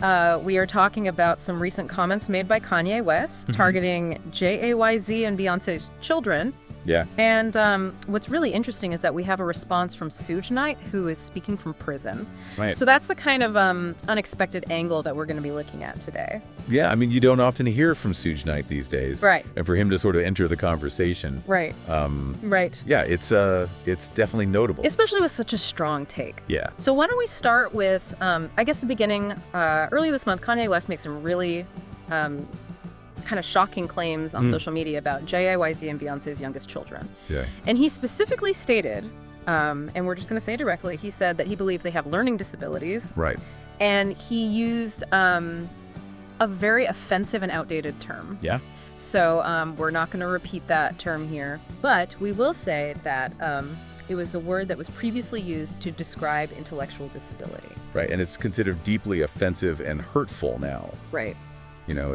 We are talking about some recent comments made by Kanye West targeting JayZ and Beyoncé's children. Yeah. And what's really interesting is that we have a response from Suge Knight, who is speaking from prison. Right. So that's the kind of unexpected angle that we're going to be looking at today. Yeah, I mean, you don't often hear from Suge Knight these days. Right. And for him to sort of enter the conversation. Right. Right. Yeah, it's definitely notable. Especially with such a strong take. Yeah. So why don't we start with, I guess the beginning. Earlier this month, Kanye West makes some really kind of shocking claims on social media about JayZ and Beyoncé's youngest children. Yeah. And he specifically stated, and we're just going to say directly, he said that he believes they have learning disabilities. Right. And he used a very offensive and outdated term. Yeah. So we're not going to repeat that term here, but we will say that it was a word that was previously used to describe intellectual disability. Right, and it's considered deeply offensive and hurtful now. Right. You know,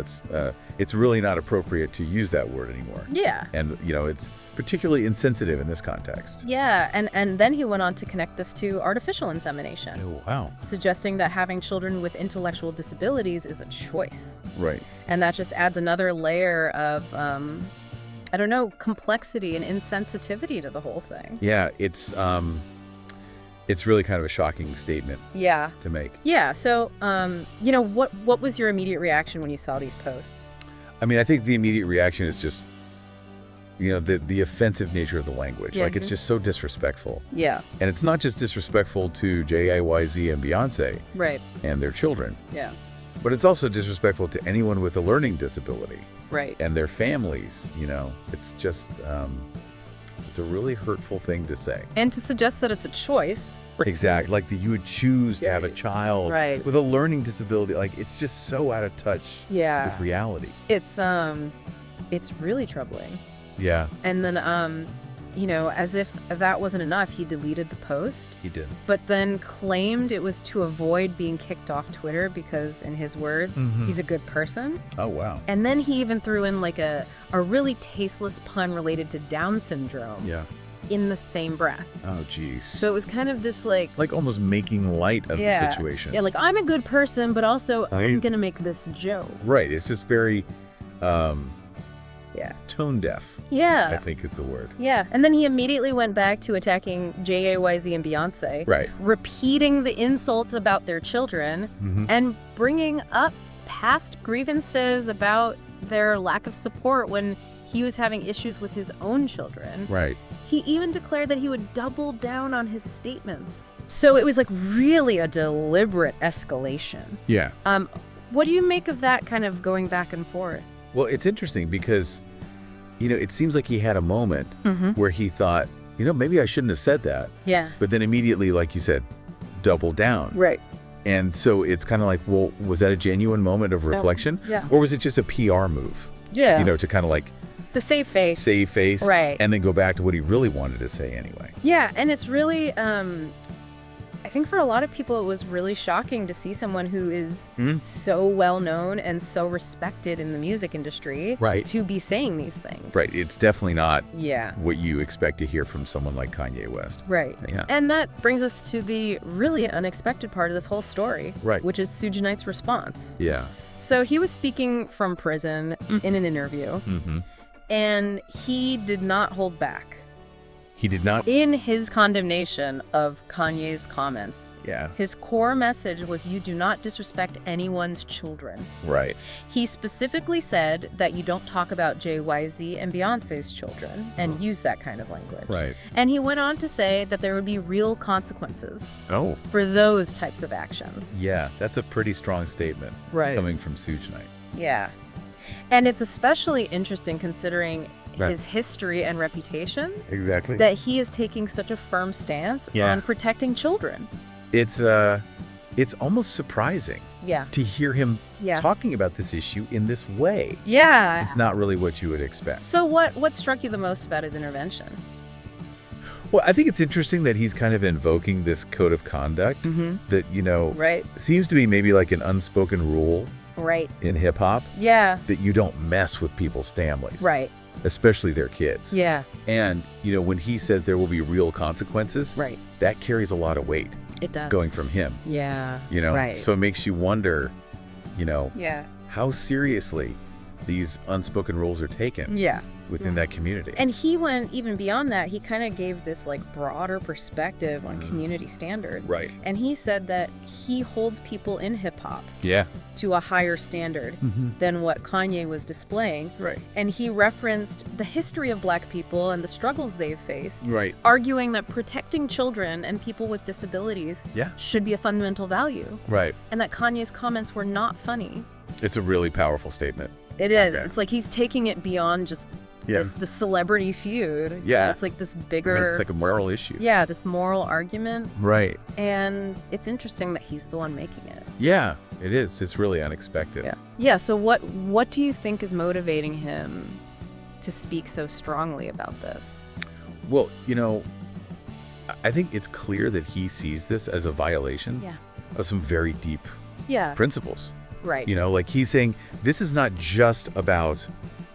it's really not appropriate to use that word anymore. Yeah. And, you know, it's particularly insensitive in this context. Yeah, and then he went on to connect this to artificial insemination. Oh, wow. Suggesting that having children with intellectual disabilities is a choice. Right. And that just adds another layer of, I don't know, complexity and insensitivity to the whole thing. Yeah, it's really kind of a shocking statement Yeah. to make. Yeah, so, you know, what was your immediate reaction when you saw these posts? I mean, I think the immediate reaction is just, you know, the offensive nature of the language. Yeah. Like, it's just so disrespectful. Yeah. And it's not just disrespectful to JayZ and Beyoncé Right. and their children, Yeah. but it's also disrespectful to anyone with a learning disability Right. and their families, you know. It's just, it's a really hurtful thing to say. And to suggest that it's a choice. Exactly. Like that you would choose to have a child Right. with a learning disability. Like, it's just so out of touch Yeah. with reality. It's really troubling. Yeah, And then, you know, as if that wasn't enough, he deleted the post, he did. but then claimed it was to avoid being kicked off Twitter because, in his words, he's a good person. Oh, wow. And then he even threw in like a really tasteless pun related to Down syndrome Yeah. in the same breath. Oh, geez. So it was kind of this like, Almost making light of the situation. Yeah, like I'm a good person, but also I'm gonna make this joke. Right. It's just very Yeah. tone deaf, I Yeah. think is the word. Yeah. And then he immediately went back to attacking JayZ and Beyoncé. Right. Repeating the insults about their children and bringing up past grievances about their lack of support when he was having issues with his own children. Right. He even declared that he would double down on his statements. So it was like really a deliberate escalation. Yeah. What do you make of that kind of going back and forth? Well, it's interesting because, you know, it seems like he had a moment where he thought, you know, maybe I shouldn't have said that. Yeah. But then immediately, like you said, double down. Right. And so it's kind of like, well, was that a genuine moment of reflection? Yeah. Or was it just a PR move? Yeah. You know, to kind of like The save face. save face. Right. And then go back to what he really wanted to say anyway. Yeah, and it's really, I think for a lot of people, it was really shocking to see someone who is so well known and so respected in the music industry Right. to be saying these things. Right. It's definitely not Yeah. what you expect to hear from someone like Kanye West. Right. Yeah. And that brings us to the really unexpected part of this whole story, Right. which is Suge Knight's response. Yeah. So he was speaking from prison in an interview, and he did not hold back He did not. in his condemnation of Kanye's comments. Yeah. His core message was, you do not disrespect anyone's children. Right. He specifically said that you don't talk about JayZ and Beyoncé's children and use that kind of language. Right. And he went on to say that there would be real consequences Oh. for those types of actions. Yeah. That's a pretty strong statement. Right. Coming from Suge Knight. Yeah. And it's especially interesting considering Right. his history and reputation Exactly. that he is taking such a firm stance Yeah. on protecting children. It's almost surprising Yeah. to hear him Yeah. talking about this issue in this way. Yeah. It's not really what you would expect. So what struck you the most about his intervention? Well, I think it's interesting that he's kind of invoking this code of conduct that, you know, Right. seems to be maybe like an unspoken rule Right. in hip hop Yeah. that you don't mess with people's families, Right. especially their kids. Yeah. And, you know, when he says there will be real consequences, Right. that carries a lot of weight It does. going from him, Yeah. you know? Right. So it makes you wonder, Yeah. how seriously these unspoken rules are taken Yeah. within that community. And he went even beyond that. He kind of gave this like broader perspective on community standards. Right. And he said that he holds people in hip hop Yeah. to a higher standard than what Kanye was displaying. Right. And he referenced the history of Black people and the struggles they've faced, Right. arguing that protecting children and people with disabilities Yeah. should be a fundamental value, Right. and that Kanye's comments were not funny. It's a really powerful statement. It is. Okay. It's like he's taking it beyond just the celebrity feud. Yeah. It's like this I mean, bigger... it's like a moral issue. Yeah, this moral argument. Right. And it's interesting that he's the one making it. Yeah, it is. It's really unexpected. Yeah. Yeah, so what do you think is motivating him to speak so strongly about this? Well, I think it's clear that he sees this as a violation Yeah. of some very deep Yeah. principles. Right. Like he's saying this is not just about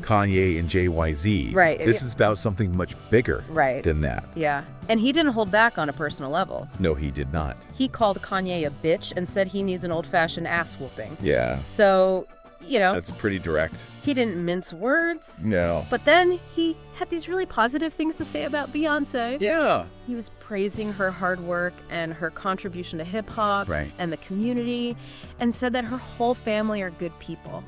Kanye and JayZ. Right. This is about something much bigger Right. than that. Yeah. And he didn't hold back on a personal level. No, he did not. He called Kanye a bitch and said he needs an old-fashioned ass whooping. Yeah. So, That's pretty direct. he didn't mince words. No. But then he had these really positive things to say about Beyoncé. Yeah. He was praising her hard work and her contribution to hip-hop Right. and the community, and said that her whole family are good people.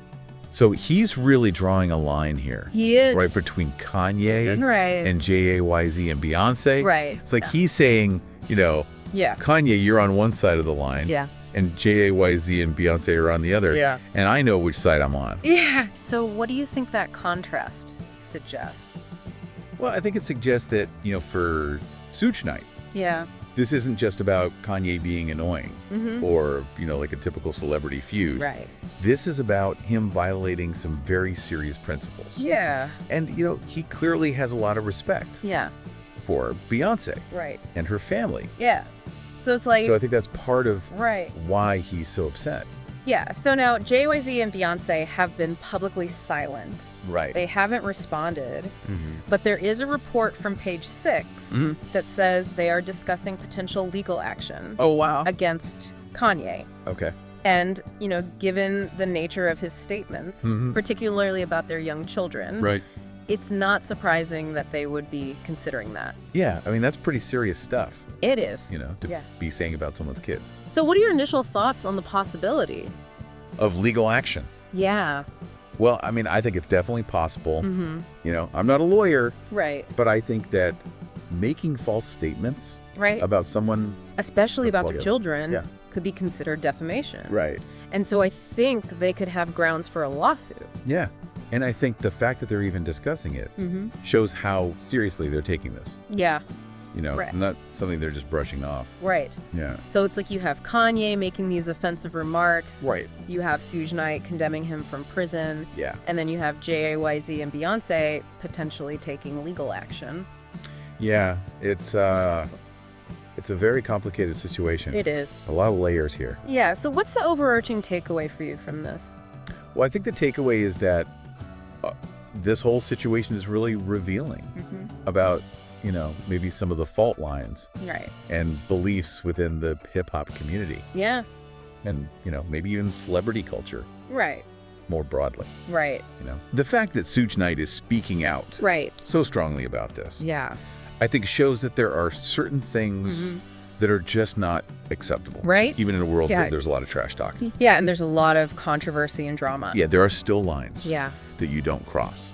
So he's really drawing a line here. He is. Right between Kanye Right. and JayZ and Beyonce. Right. It's like he's saying, Yeah. Kanye, you're on one side of the line. Yeah. And JayZ and Beyonce are on the other. Yeah. And I know which side I'm on. Yeah. So what do you think that contrast suggests? Well, I think it suggests that, for Suge Knight, Yeah. this isn't just about Kanye being annoying or, like a typical celebrity feud. Right. This is about him violating some very serious principles. Yeah. And, he clearly has a lot of respect Yeah. for Beyonce Right. and her family. Yeah. So it's like... So I think that's part of Right. why he's so upset. Yeah. So now JayZ and Beyonce have been publicly silent. Right. They haven't responded. But there is a report from Page 6 that says they are discussing potential legal action Oh, wow. against Kanye. Okay. And, given the nature of his statements, particularly about their young children, Right. it's not surprising that they would be considering that. Yeah. I mean, that's pretty serious stuff, It is. to Yeah. be saying about someone's kids. So what are your initial thoughts on the possibility? Of legal action. Yeah. Well, I mean, I think it's definitely possible. I'm not a lawyer, Right. but I think that making false statements Right. about someone. Especially about Well, their yeah. children Yeah. could be considered defamation. Right. And so I think they could have grounds for a lawsuit. Yeah. And I think the fact that they're even discussing it shows how seriously they're taking this. Yeah. Right. Not something they're just brushing off. Right. Yeah. So it's like you have Kanye making these offensive remarks. Right. You have Suge Knight condemning him from prison. Yeah. And then you have JayZ and Beyonce potentially taking legal action. Yeah. It's a very complicated situation. It is. A lot of layers here. Yeah. So what's the overarching takeaway for you from this? Well, I think the takeaway is that this whole situation is really revealing about, maybe some of the fault lines Right. and beliefs within the hip hop community Yeah. and, maybe even celebrity culture Right. more broadly. Right. The fact that Suge Knight is speaking out Right. so strongly about this, Yeah. I think shows that there are certain things that are just not acceptable. Right. Even in a world Yeah. where there's a lot of trash talking. Yeah. And there's a lot of controversy and drama. Yeah, there are still lines Yeah. that you don't cross.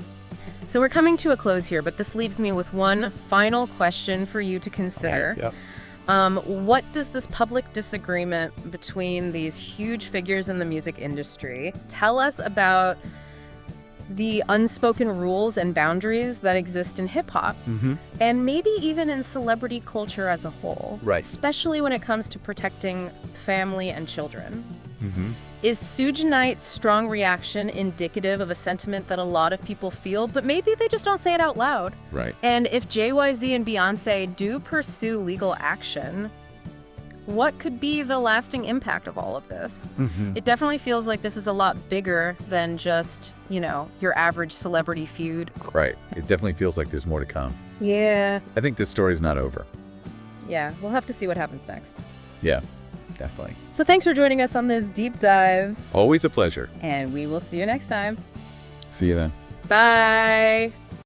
So we're coming to a close here, but this leaves me with one final question for you to consider. Yep. What does this public disagreement between these huge figures in the music industry tell us about the unspoken rules and boundaries that exist in hip-hop, and maybe even in celebrity culture as a whole, Right. especially when it comes to protecting family and children? Is Suge Knight's strong reaction indicative of a sentiment that a lot of people feel, but maybe they just don't say it out loud? Right. And if JayZ and Beyonce do pursue legal action, what could be the lasting impact of all of this? It definitely feels like this is a lot bigger than just, your average celebrity feud. Right. It definitely feels like there's more to come. Yeah. I think this story's not over. Yeah. We'll have to see what happens next. Yeah. definitely. So thanks for joining us on this deep dive, Always a pleasure. and we will see you next time. See you then. Bye.